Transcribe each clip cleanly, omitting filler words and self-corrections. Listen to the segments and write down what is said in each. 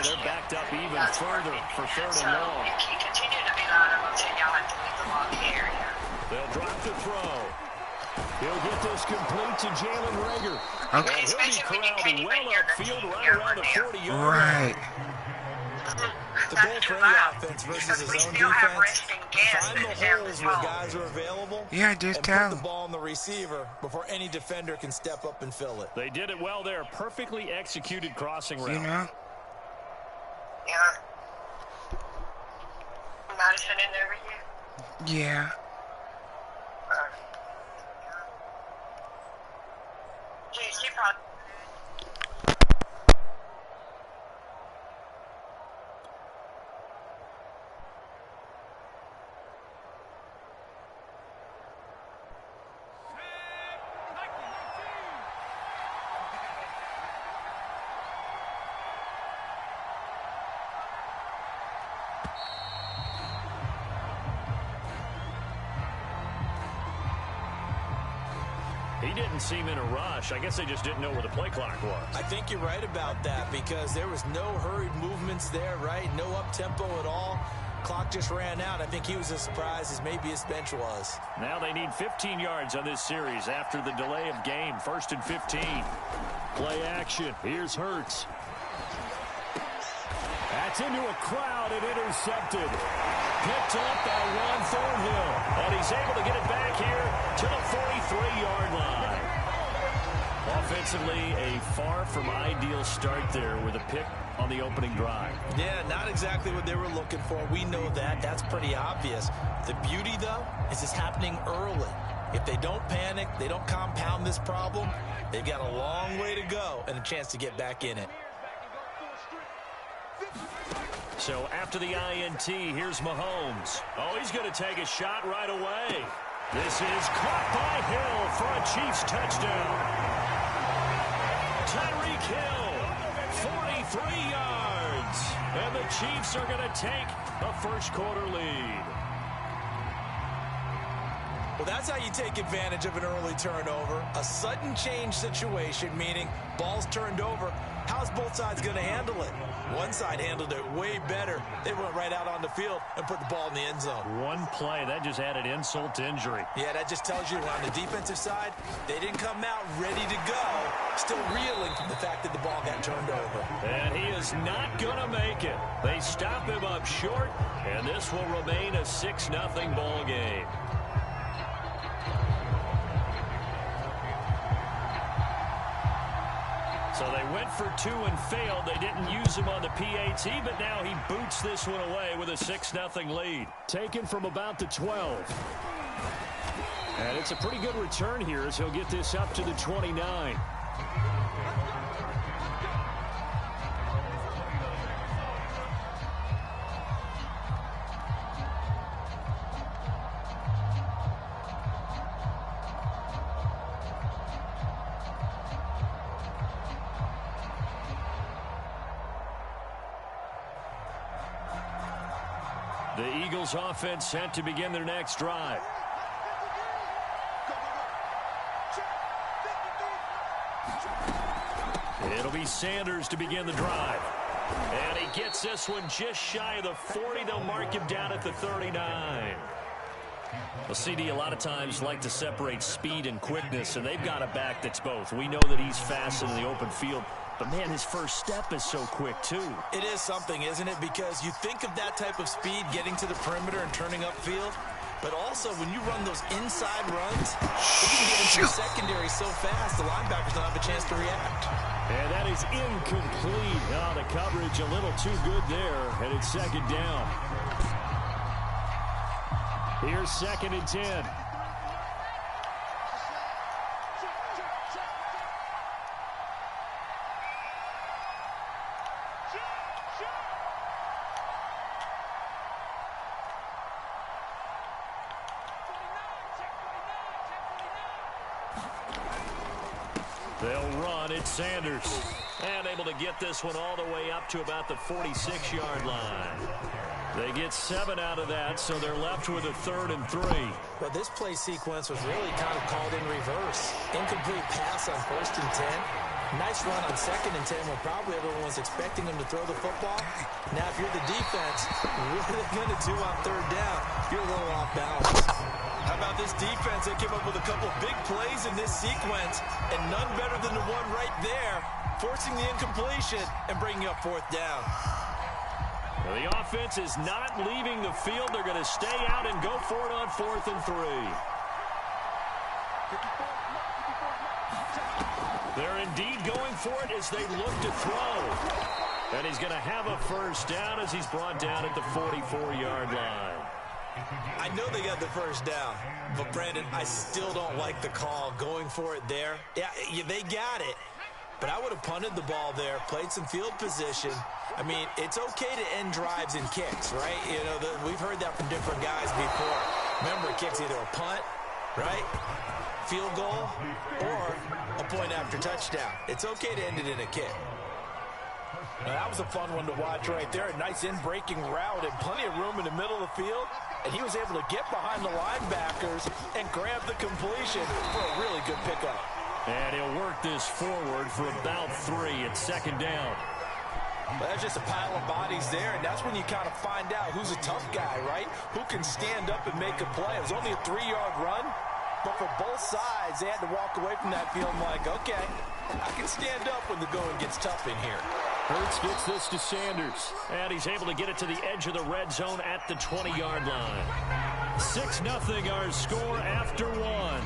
they're backed up even further for third and long. If you continue to be loud, I'm going to say y'all have to leave the long area. They'll drop the throw. He'll get this complete to Jalen Reagor. Okay. And he'll be corralled well upfield right around the 40-yard line. The goal for any offense versus his own defense, find the holes where guys are available and put the ball on the receiver before any defender can step up and fill it. They did it well there. Perfectly executed crossing route. You know? Yeah. Madison in there with you? Yeah. Geez, he probably... He didn't seem in a rush. I guess they just didn't know where the play clock was. I think you're right about that because there was no hurried movements there, right? No up-tempo at all. Clock just ran out. I think he was as surprised as maybe his bench was. Now they need 15 yards on this series after the delay of game. 1st and 15. Play action. Here's Hurts. That's into a crowd and intercepted. Picked up by Juan Thornhill. And he's able to get it back here to the 43-yard line. Offensively, a far from ideal start there with a pick on the opening drive. Yeah, not exactly what they were looking for. We know that. That's pretty obvious. The beauty, though, is it's happening early. If they don't panic, they don't compound this problem, they've got a long way to go and a chance to get back in it. So after the INT, here's Mahomes. Oh, he's going to take a shot right away. This is caught by Hill for a Chiefs touchdown. Tyreek Hill, 43 yards. And the Chiefs are going to take a first-quarter lead. Well, that's how you take advantage of an early turnover. A sudden change situation, meaning ball's turned over. How's both sides going to handle it? One side handled it way better. They went right out on the field and put the ball in the end zone. One play, that just added insult to injury. Yeah, that just tells you on the defensive side, they didn't come out ready to go, still reeling from the fact that the ball got turned over. And he is not going to make it. They stop him up short, and this will remain a 6-0 ball game. So they went for 2 and failed. They didn't use him on the PAT, but now he boots this one away with a 6-0 lead. Taken from about the 12. And it's a pretty good return here as he'll get this up to the 29. The Eagles offense set to begin their next drive. It'll be Sanders to begin the drive. And he gets this one just shy of the 40. They'll mark him down at the 39. Well, CD, a lot of times like to separate speed and quickness, and they've got a back that's both. We know that he's fast in the open field, but, man, his first step is so quick, too. It is something, isn't it? Because you think of that type of speed getting to the perimeter and turning upfield, but also when you run those inside runs, you can get into the secondary so fast the linebackers don't have a chance to react. And that is incomplete. Oh, the coverage a little too good there, and it's second down. Here's 2nd and 10. They'll run. It's Sanders. And able to get this one all the way up to about the 46-yard line. They get 7 out of that, so they're left with a 3rd and 3. But this play sequence was really kind of called in reverse. Incomplete pass on 1st and 10. Nice run on 2nd and 10 when probably everyone was expecting him to throw the football. Now, if you're the defense, what are they going to do on 3rd down? You're a little off balance. How about this defense? They came up with a couple big plays in this sequence, and none better than the one right there, forcing the incompletion and bringing up 4th down. Well, the offense is not leaving the field. They're going to stay out and go for it on 4th and 3. They're indeed going for it as they look to throw. And he's going to have a 1st down as he's brought down at the 44-yard line. I know they got the 1st down, but Brandon, I still don't like the call going for it there. Yeah, they got it, but I would have punted the ball there, played some field position. I mean, it's okay to end drives and kicks, right? You know, we've heard that from different guys before. Remember, kick's either a punt, right, field goal, or a point after touchdown. It's okay to end it in a kick. Now, that was a fun one to watch right there. A nice in-breaking route and plenty of room in the middle of the field. And he was able to get behind the linebackers and grab the completion for a really good pickup. And he'll work this forward for about 3 at 2nd down. Well, that's just a pile of bodies there, and that's when you kind of find out who's a tough guy, right? Who can stand up and make a play. It was only a 3-yard run, but for both sides, they had to walk away from that feeling like, okay, I can stand up when the going gets tough in here. Hurts gets this to Sanders, and he's able to get it to the edge of the red zone at the 20-yard line. 6-0 our score after 1.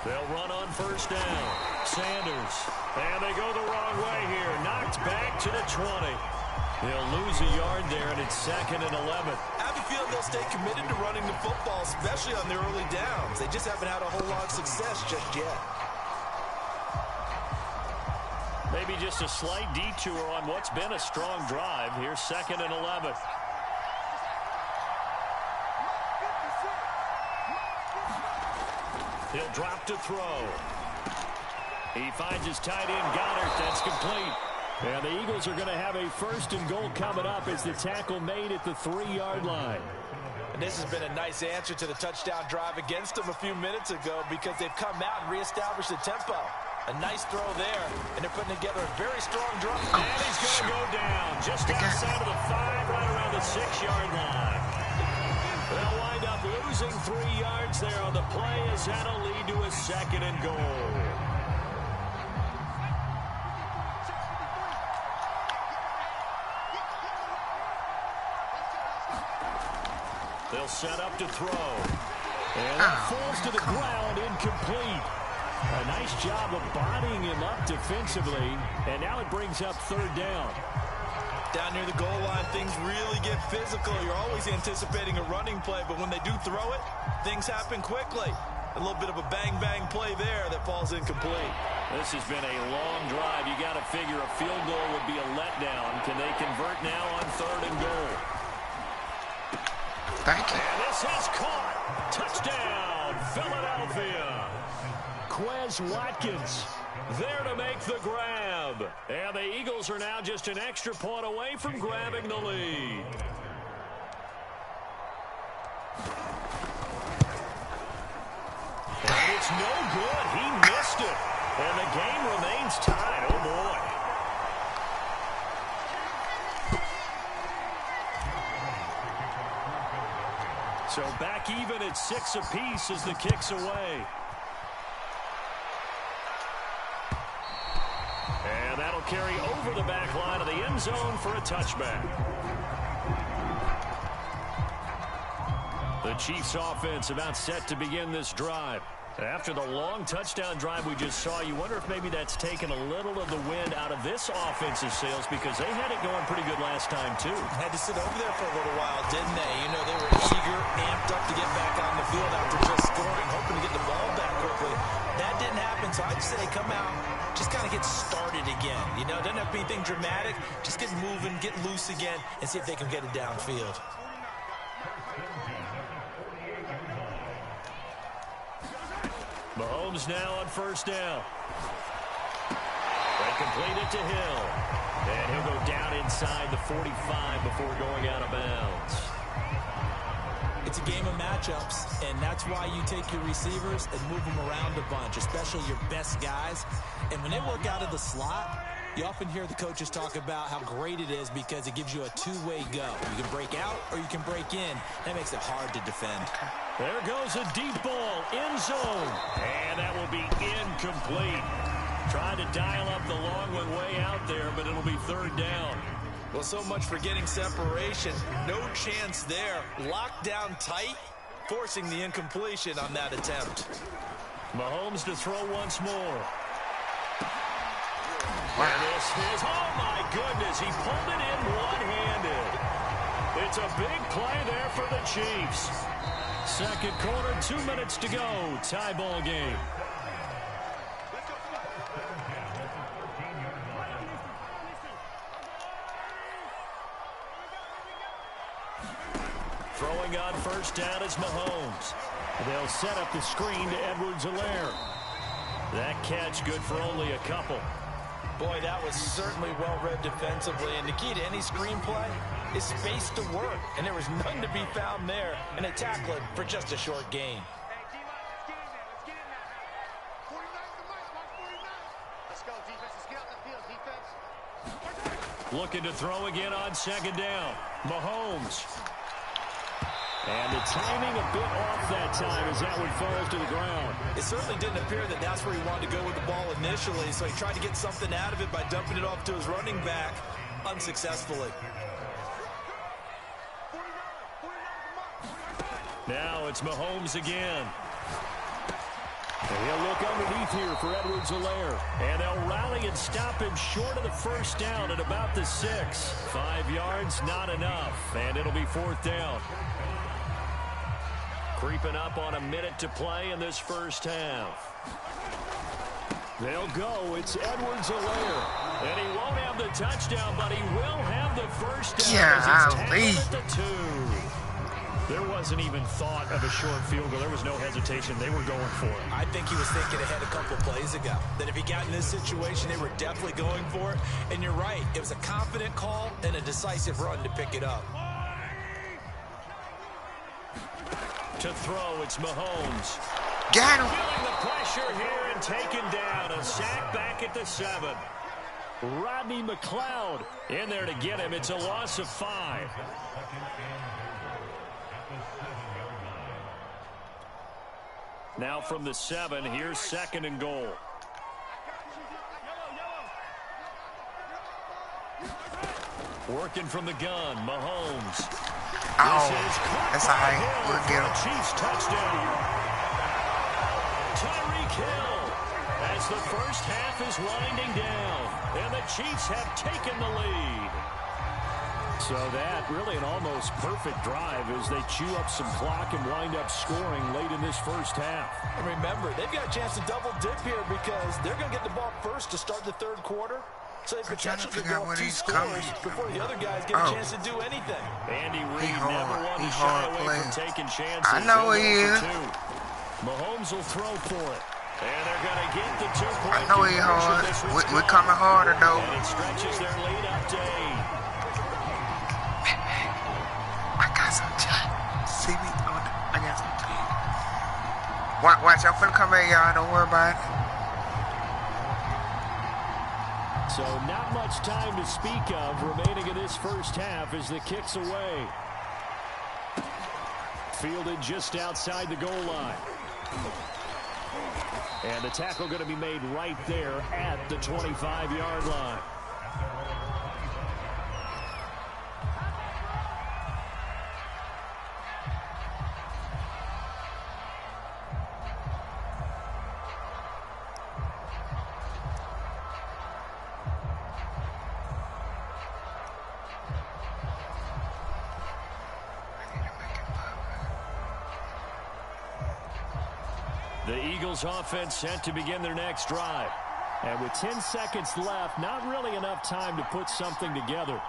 They'll run on 1st down. Sanders. And they go the wrong way here. Knocked back to the 20. They'll lose a yard there, and it's 2nd and 11. I have a feeling they'll stay committed to running the football, especially on their early downs. They just haven't had a whole lot of success just yet. Maybe just a slight detour on what's been a strong drive. Here's 2nd and 11. He'll drop to throw. He finds his tight end, Goddard. That's complete. And the Eagles are going to have a 1st and goal coming up as the tackle made at the 3-yard line. And this has been a nice answer to the touchdown drive against them a few minutes ago because they've come out and reestablished the tempo. A nice throw there, and they're putting together a very strong drive. And he's going to go down just outside of the 5, right around the 6-yard line. They'll wind up losing 3 yards there on the play as that'll lead to a 2nd and goal. They'll set up to throw. And that falls to the ground, incomplete. A nice job of bodying him up defensively, and now it brings up 3rd down. Down near the goal line, things really get physical. You're always anticipating a running play, but when they do throw it, things happen quickly. A little bit of a bang-bang play there that falls incomplete. This has been a long drive. You got to figure a field goal would be a letdown. Can they convert now on 3rd and goal? Thank you. And this is caught. Touchdown, Philadelphia. Quez Watkins there to make the grab. And the Eagles are now just an extra point away from grabbing the lead. And it's no good. He missed it. And the game remains tied. Oh, boy. So back even at 6 apiece as the kick's away. And that'll carry over the back line of the end zone for a touchback. The Chiefs offense about set to begin this drive. After the long touchdown drive we just saw, you wonder if maybe that's taken a little of the wind out of this offensive sails because they had it going pretty good last time, too. Had to sit over there for a little while, didn't they? You know, they were eager, amped up to get back on the field after just scoring, hoping to get the ball back quickly. That didn't happen, so I'd say come out, just kind of get started again. You know, it doesn't have to be anything dramatic. Just get moving, get loose again, and see if they can get it downfield. Mahomes now on first down. They complete it to Hill. And he'll go down inside the 45 before going out of bounds. It's a game of matchups, and that's why you take your receivers and move them around a bunch, especially your best guys. And when they work out of the slot, you often hear the coaches talk about how great it is because it gives you a two-way go. You can break out or you can break in. That makes it hard to defend. There goes a deep ball, end zone. And that will be incomplete. Trying to dial up the long one way out there, but it'll be third down. Well, so much for getting separation. No chance there. Locked down tight, forcing the incompletion on that attempt. Mahomes to throw once more. And this is, oh my goodness, he pulled it in one-handed. It's a big play there for the Chiefs. Second quarter, 2 minutes to go. Tie ball game. Throwing on first down is Mahomes. They'll set up the screen to Edwards-Helaire. That catch good for only a couple. Boy, that was certainly well-read defensively. And the key to any screenplay is space to work. And there was none to be found there. And a tackle for just a short gain. Looking to throw again on second down. Mahomes. And the timing a bit off that time as that one falls to the ground. It certainly didn't appear that that's where he wanted to go with the ball initially, so he tried to get something out of it by dumping it off to his running back unsuccessfully. Now it's Mahomes again. And he'll look underneath here for Edwards-Helaire. And they'll rally and stop him short of the first down at about the 6. 5 yards, not enough. And it'll be fourth down. Creeping up on a minute to play in this first half. They'll go. It's Edwards-Helaire. And he won't have the touchdown, but he will have the first down as he's tackled at the 2. There wasn't even thought of a short field goal. There was no hesitation. They were going for it. I think he was thinking ahead a couple plays ago. That if he got in this situation, they were definitely going for it. And you're right. It was a confident call and a decisive run to pick it up. To throw, it's Mahomes. Got him. Feeling the pressure here and taken down. A sack back at the 7. Rodney McLeod in there to get him. It's a loss of 5. Now from the 7, here's second and goal. Working from the gun, Mahomes. Oh, that's all right. We'll get him. Chiefs touchdown. Tyreek Hill as the first half is winding down. And the Chiefs have taken the lead. So that really an almost perfect drive as they chew up some clock and wind up scoring late in this first half. And remember, they've got a chance to double dip here because they're going to get the ball first to start the third quarter. So they potentially could go up 2 scores before the other guys get a chance to do anything. Andy Reid never wanted to shy away from taking chances. I know he is. Mahomes will throw for it. And they're going to get the 2-point. I know he hard. We're coming harder, though. And it stretches their lead up to 8. I got some time. See me? I got some time. Watch, I'm finna come at y'all. Don't worry about it. So not much time to speak of remaining in this first half as the kick's away. Fielded just outside the goal line. And the tackle going to be made right there at the 25-yard line. The Eagles offense set to begin their next drive. And with 10 seconds left, not really enough time to put something together.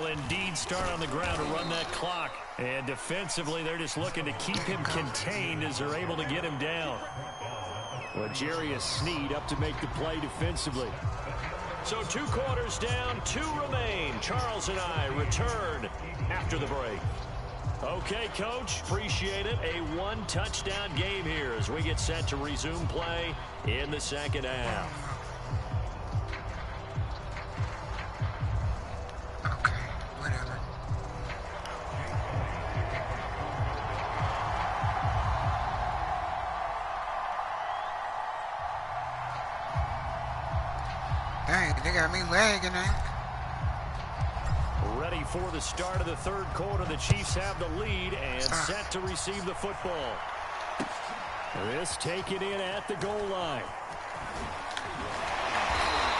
indeed start on the ground to run that clock. And defensively, they're just looking to keep him contained as they're able to get him down. L'Jarius Sneed up to make the play defensively. So 2 quarters down, 2 remain. Charles and I return after the break. Okay, Coach, appreciate it. A 1-touchdown game here as we get set to resume play in the second half. Okay, whatever. Dang, they got me lagging now. Ready for the start of the third quarter. The Chiefs have the lead and set to receive the football. This taken in at the goal line.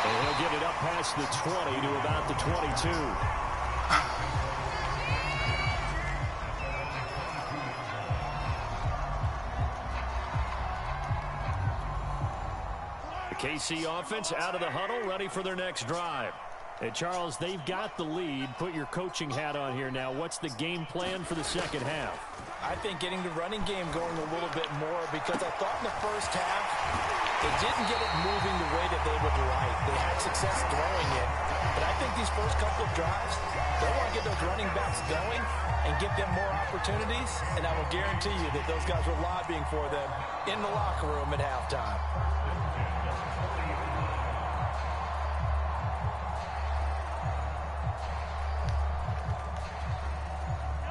And he'll get it up past the 20 to about the 22. The KC offense out of the huddle, ready for their next drive. Hey, Charles, they've got the lead. Put your coaching hat on here now. What's the game plan for the second half? I think getting the running game going a little bit more, because I thought in the first half they didn't get it moving the way that they would like. They had success throwing it, but I think these first couple of drives, they want to get those running backs going and give them more opportunities, and I will guarantee you that those guys were lobbying for them in the locker room at halftime.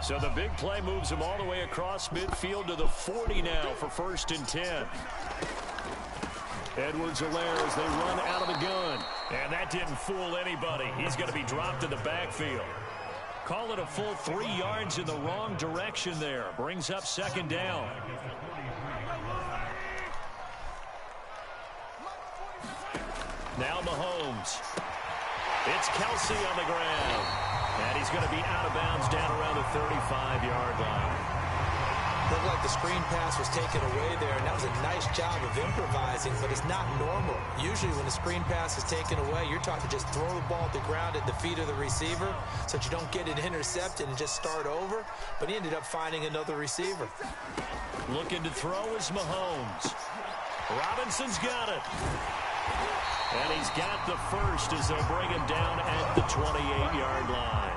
So the big play moves him all the way across midfield to the 40 now for 1st and 10. Edwards-Helaire as they run out of the gun. And that didn't fool anybody. He's going to be dropped in the backfield. Call it a full 3 yards in the wrong direction there. Brings up 2nd down. Now Mahomes. It's Kelsey on the ground. And he's going to be out of bounds down around the 35-yard line. Looked like the screen pass was taken away there, and that was a nice job of improvising, but it's not normal. Usually when a screen pass is taken away, you're taught to just throw the ball at the ground at the feet of the receiver so that you don't get it intercepted and just start over, but he ended up finding another receiver. Looking to throw is Mahomes. Robinson's got it. And he's got the first as they'll bring him down at the 28-yard line.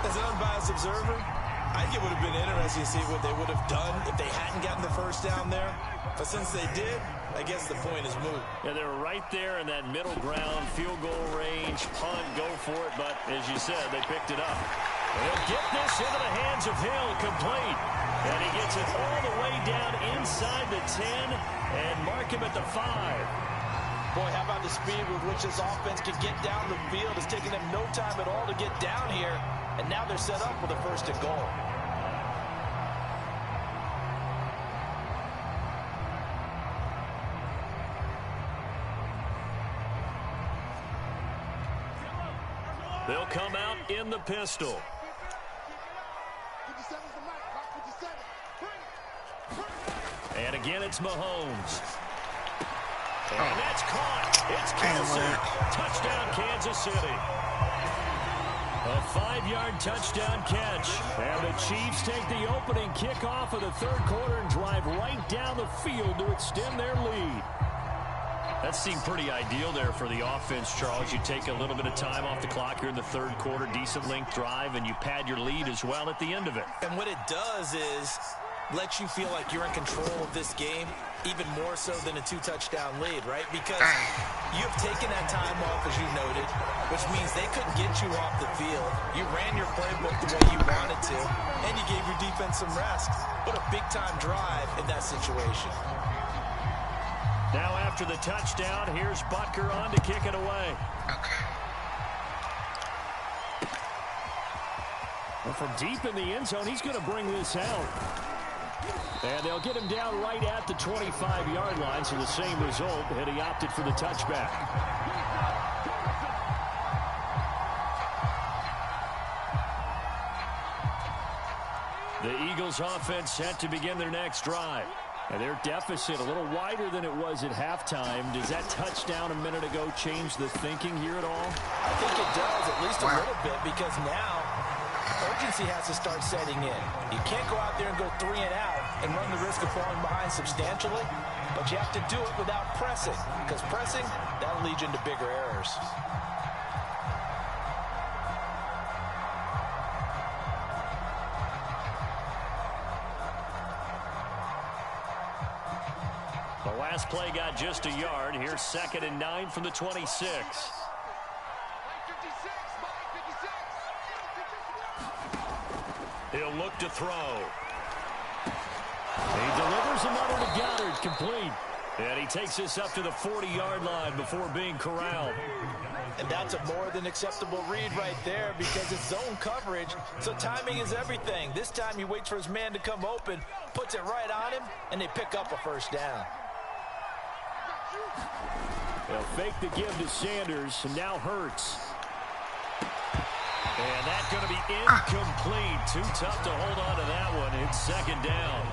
As an unbiased observer, I think it would have been interesting to see what they would have done if they hadn't gotten the first down there. But since they did, I guess the point is moot. Yeah, they were right there in that middle ground, field goal range, punt, go for it. But as you said, they picked it up. They'll get this into the hands of Hill, complete. And he gets it all the way down inside the 10 and mark him at the 5. Boy, how about the speed with which this offense can get down the field? It's taking them no time at all to get down here, and now they're set up with a 1st and goal. They'll come out in the pistol. And again, it's Mahomes. And that's caught. It's Kelsey. Touchdown, Kansas City. A 5-yard touchdown catch. And the Chiefs take the opening kickoff of the third quarter and drive right down the field to extend their lead. That seemed pretty ideal there for the offense, Charles. You take a little bit of time off the clock here in the third quarter, decent length drive, and you pad your lead as well at the end of it. And what it does is let you feel like you're in control of this game, even more so than a 2-touchdown lead, right? Because you have taken that time off, as you noted, which means they couldn't get you off the field. You ran your playbook the way you wanted to, and you gave your defense some rest. What a big-time drive in that situation. Now after the touchdown, here's Butker on to kick it away. Well, from deep in the end zone, he's going to bring this out. And they'll get him down right at the 25-yard line, so the same result, and he opted for the touchback. The Eagles offense set to begin their next drive. And their deficit a little wider than it was at halftime. Does that touchdown a minute ago change the thinking here at all? I think it does, at least a little bit, because now urgency has to start setting in. You can't go out there and go 3 and out and run the risk of falling behind substantially, but you have to do it without pressing, because pressing, that'll lead you into bigger errors. The last play got just a yard. Here's 2nd and 9 from the 26. He'll look to throw. He delivers another to Goddard, complete. And he takes this up to the 40-yard line before being corralled. And that's a more than acceptable read right there because it's zone coverage, so timing is everything. This time he waits for his man to come open, puts it right on him, and they pick up a first down. They'll fake the give to Sanders, and now Hurts. And that's going to be incomplete. Too tough to hold on to that one. It's 2nd down.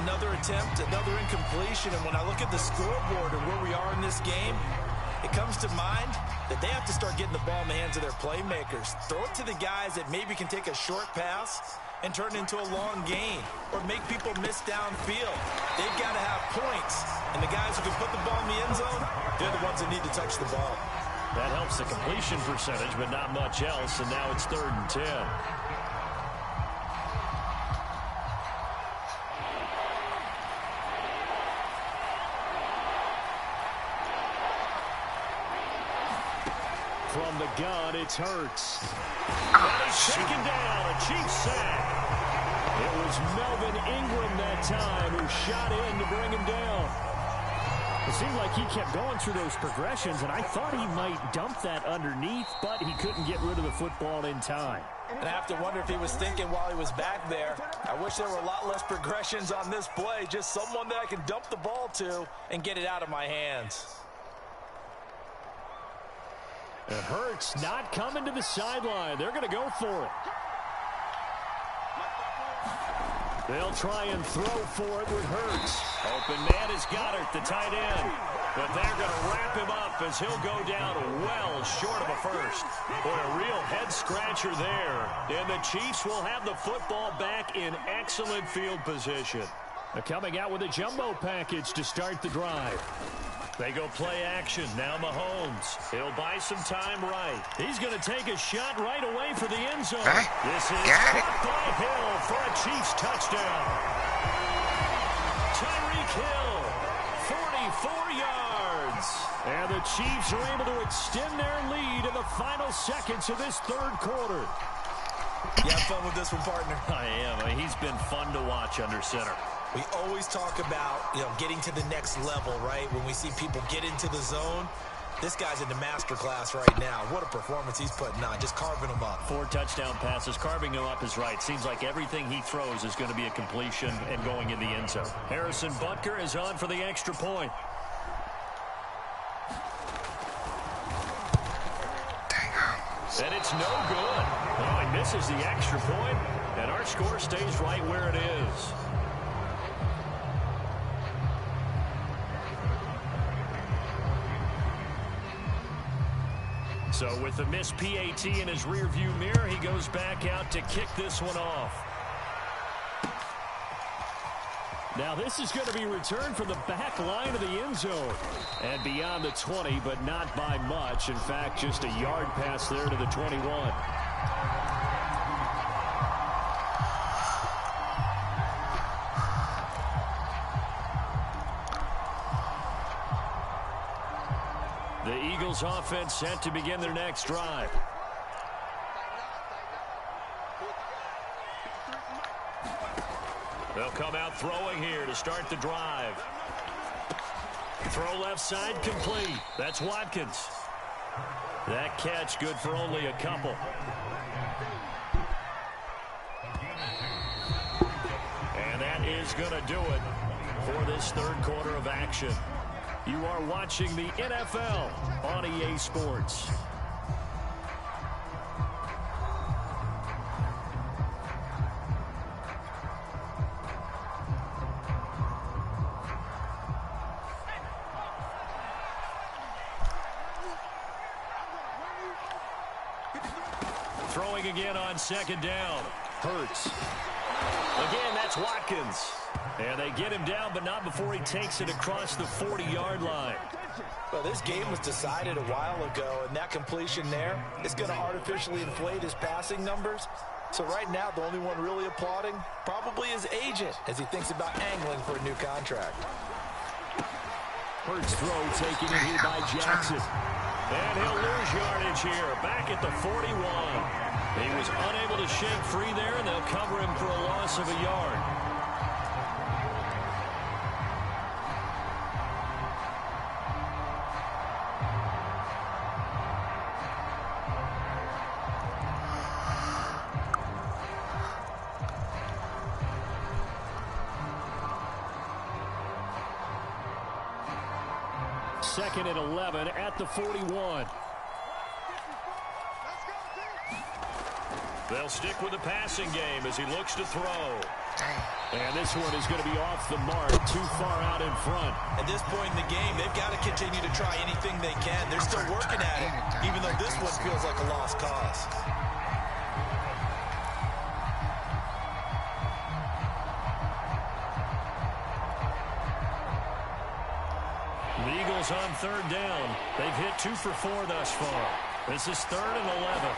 Another attempt, another incompletion, and when I look at the scoreboard and where we are in this game, it comes to mind that they have to start getting the ball in the hands of their playmakers. Throw it to the guys that maybe can take a short pass and turn it into a long gain or make people miss downfield. They've got to have points, and the guys who can put the ball in the end zone, they're the ones that need to touch the ball. That helps the completion percentage, but not much else, and now it's 3rd and 10. From the gun, it's Hurts. And he's taken down, a Chiefs sack. It was Melvin Ingram that time who shot in to bring him down. It seemed like he kept going through those progressions, and I thought he might dump that underneath, but he couldn't get rid of the football in time. And I have to wonder if he was thinking while he was back there, I wish there were a lot less progressions on this play, just someone that I can dump the ball to and get it out of my hands. And Hurts not coming to the sideline. They're going to go for it. They'll try and throw for it with Hurts. Open man is Goddard, the tight end. But they're going to wrap him up as he'll go down well short of a first. Boy, a real head-scratcher there. And the Chiefs will have the football back in excellent field position. They're coming out with a jumbo package to start the drive. They go play action. Now Mahomes. He'll buy some time right. He's going to take a shot right away for the end zone. This is caught by Hill for a Chiefs touchdown. Tyreek Hill, 44 yards. And the Chiefs are able to extend their lead in the final seconds of this 3rd quarter. You have fun with this one, partner? I am. He's been fun to watch under center. We always talk about, getting to the next level, right? When we see people get into the zone, this guy's in the master class right now. What a performance he's putting on, just carving them up. 4 touchdown passes, carving him up is right. Seems like everything he throws is going to be a completion and going in the end zone. Harrison Butker is on for the extra point. And it's no good. Oh, he misses the extra point, and our score stays right where it is. So with the missed PAT in his rearview mirror, he goes back out to kick this one off. Now this is going to be returned from the back line of the end zone. And beyond the 20, but not by much. In fact, just a yard pass there to the 21. The Eagles offense set to begin their next drive. They'll come out throwing here to start the drive. Throw left side complete. That's Watkins. That catch good for only a couple. And that is going to do it for this 3rd quarter of action. You are watching the NFL on EA Sports. Throwing again on second down. Hurts. Again, that's Watkins. And they get him down, but not before he takes it across the 40-yard line. Well, this game was decided a while ago, and that completion there is going to artificially inflate his passing numbers. So right now, the only one really applauding probably his agent as he thinks about angling for a new contract. Hurts throw taken in here by Jackson. And he'll lose yardage here, back at the 41. He was unable to shake free there, and they'll cover him for a loss of a yard. Second and 11 at the 41. They'll stick with the passing game as he looks to throw. And this one is going to be off the mark, too far out in front. At this point in the game, they've got to continue to try anything they can. They're still working at it, even though this one feels like a lost cause. The Eagles on third down. They've hit 2 for 4 thus far. This is 3rd and 11.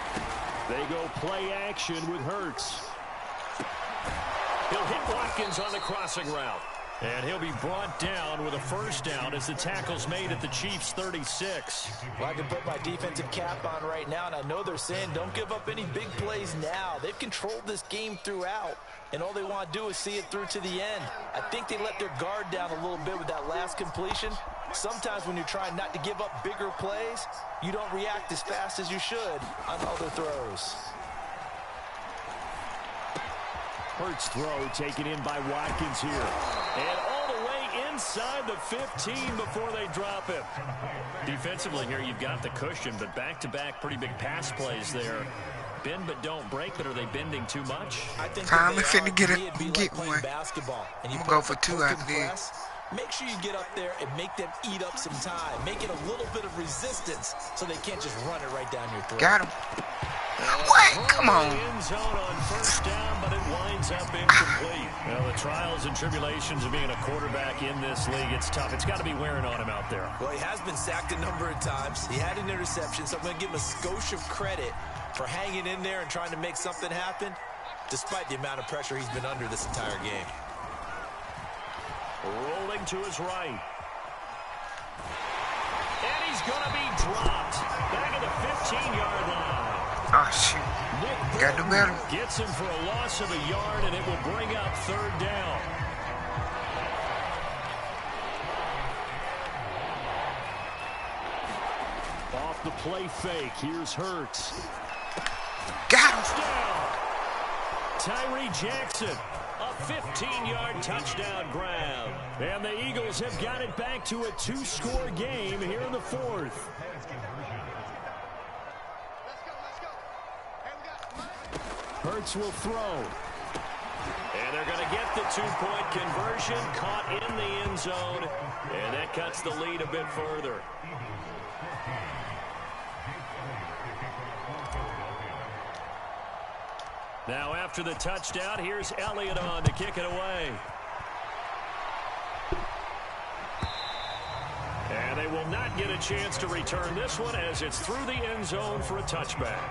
They go play action with Hurts. He'll hit Watkins on the crossing route. And he'll be brought down with a first down as the tackle's made at the Chiefs' 36. Well, I can put my defensive cap on right now, and I know they're saying don't give up any big plays now. They've controlled this game throughout, and all they want to do is see it through to the end. I think they let their guard down a little bit with that last completion. Sometimes when you're trying not to give up bigger plays, you don't react as fast as you should on other throws. Hurts throw taken in by Watkins here. And all the way inside the 15 before they drop him. Defensively here, you've got the cushion, but back-to-back pretty big pass plays there. Bend but don't break, but are they bending too much? I think I'm that finna get like one. Basketball, and you I'm gonna go for 2 after this. press. Make sure you get up there and make them eat up some time. Make it a little bit of resistance so they can't just run it right down your throat. Got him. What? Come on. End zone on first down, but it winds up incomplete. Well, the trials and tribulations of being a quarterback in this league, it's tough. It's got to be wearing on him out there. Well, he has been sacked a number of times. He had an interception, so I'm going to give him a skosh of credit for hanging in there and trying to make something happen, despite the amount of pressure he's been under this entire game. Rolling to his right. And he's going to be dropped. Back at the 15-yard line. Oh, shoot. Got to do better. Gets him for a loss of a yard, and it will bring up 3rd down. Off the play fake, here's Hurts. Got him. Touchdown. Tyree Jackson. A 15-yard touchdown grab. And the Eagles have got it back to a 2-score game here in the 4th. Hurts will throw. And they're going to get the 2-point conversion, caught in the end zone. And that cuts the lead a bit further. Now after the touchdown, here's Elliott on to kick it away. And they will not get a chance to return this one as it's through the end zone for a touchback.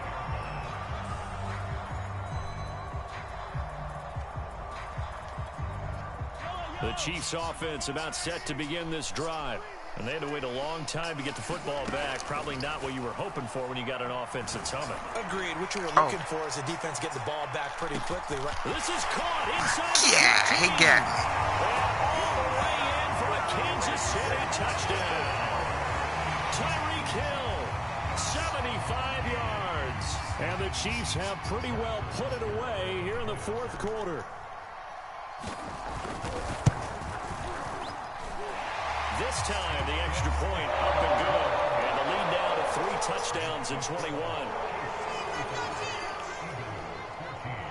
The Chiefs offense about set to begin this drive. And they had to wait a long time to get the football back. Probably not what you were hoping for when you got an offense that's humming. Agreed. What you were looking for is the defense getting the ball back pretty quickly. This is caught inside. Yeah, he got it. All the way in for a Kansas City touchdown. Tyreek Hill, 75 yards. And the Chiefs have pretty well put it away here in the 4th quarter. This time, the extra point up and good. And the lead down to 3 touchdowns in 21.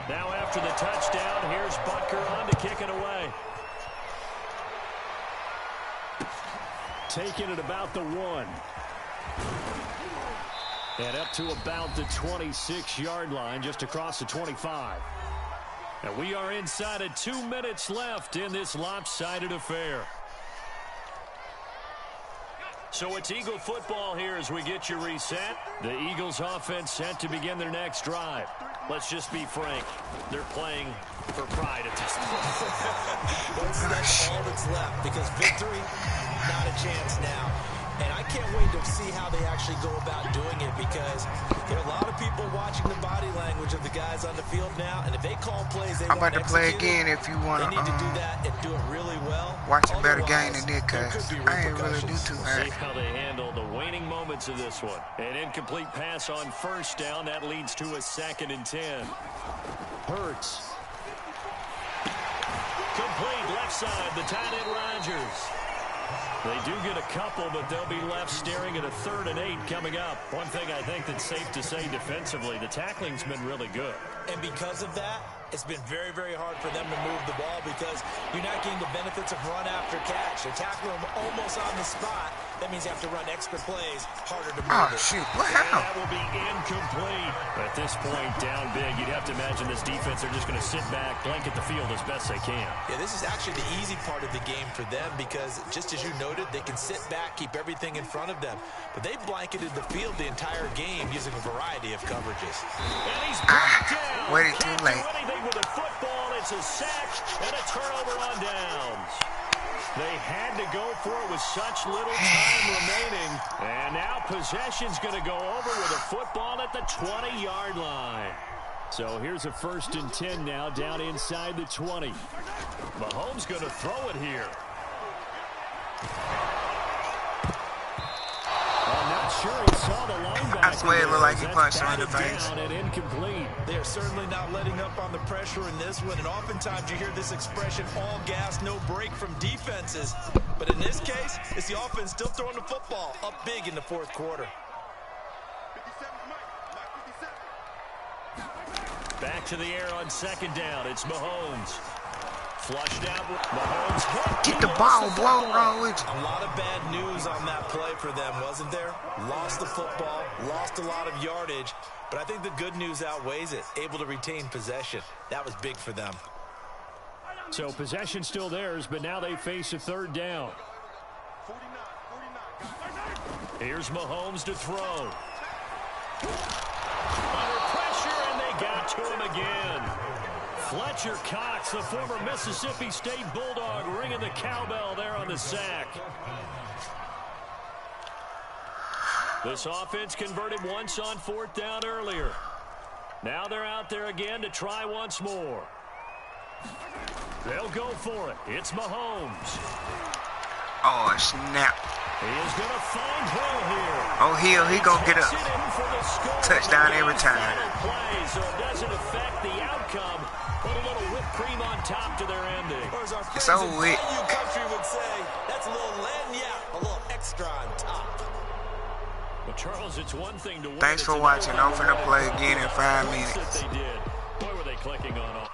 Now after the touchdown, here's Butker on to kick it away. Taking it about the 1. And up to about the 26-yard line, just across the 25. And we are inside of 2 minutes left in this lopsided affair. So it's Eagle football here as we get you reset. The Eagles offense set to begin their next drive. Let's just be frank. They're playing for pride at this point. That's all that's left, because victory, not a chance now. And I can't wait to see how they actually go about doing it, because there are a lot of people watching the body language of the guys on the field now, and if they call plays, I'm about to play again if you want to do that and do it really well. Watch a better game than this, because I ain't really do too much. See how they handle the waning moments of this one. An incomplete pass on first down. That leads to a 2nd and 10. Hurts. Complete left side, the tight end Rodgers. They do get a couple, but they'll be left staring at a 3rd and 8 coming up. One thing I think that's safe to say defensively, the tackling's been really good. And because of that, it's been very, very hard for them to move the ball, because you're not getting the benefits of run after catch. They tackle them almost on the spot. That means you have to run extra plays, harder to move Oh, it. shoot. What happened? That will be incomplete. At this point, down big, you'd have to imagine this defense are just going to sit back, blanket the field as best they can. Yeah, this is actually the easy part of the game for them, because just as you noted, they can sit back, keep everything in front of them. But they blanketed the field the entire game using a variety of coverages. And he's brought down. Waited too late. Can't do anything with the football. It's a sack and a turnover on downs. They had to go for it with such little time remaining. And now possession's going to go over with a football at the 20-yard line. So here's a 1st and 10 now, down inside the 20. Mahomes going to throw it here. I'm not sure he saw the linebacker. I swear it looked like he That's punched him in the batted face. down and incomplete. They are certainly not letting up on the pressure in this one, and oftentimes you hear this expression, all gas, no break from defenses. But in this case, it's the offense still throwing the football up big in the 4th quarter. Back to the air on 2nd down. It's Mahomes. Flushed out. Mahomes hit. Get the ball, blow, wrong with you. A lot of bad news on that play for them, wasn't there? Lost the football, lost a lot of yardage, but I think the good news outweighs it. Able to retain possession. That was big for them. So possession still theirs, but now they face a 3rd down. Here's Mahomes to throw. Under pressure, and they got to him again. Fletcher Cox, the former Mississippi State Bulldog, ringing the cowbell there on the sack. This offense converted once on 4th down earlier. Now they're out there again to try once more. They'll go for it. It's Mahomes. Oh, snap. He is going to find Hill here. Oh, Hill, he gonna get a touchdown every time. Play, so it doesn't affect the outcome. Put a little whipped cream on top to their ending. Or as our friends So in weak. Bayou country would say, that's a little lagniappe, a little extra on top. Well, Charles, it's one thing to win. Thanks for watching. I'm finna play again in 5 minutes. That they did. Boy, were they clicking on all.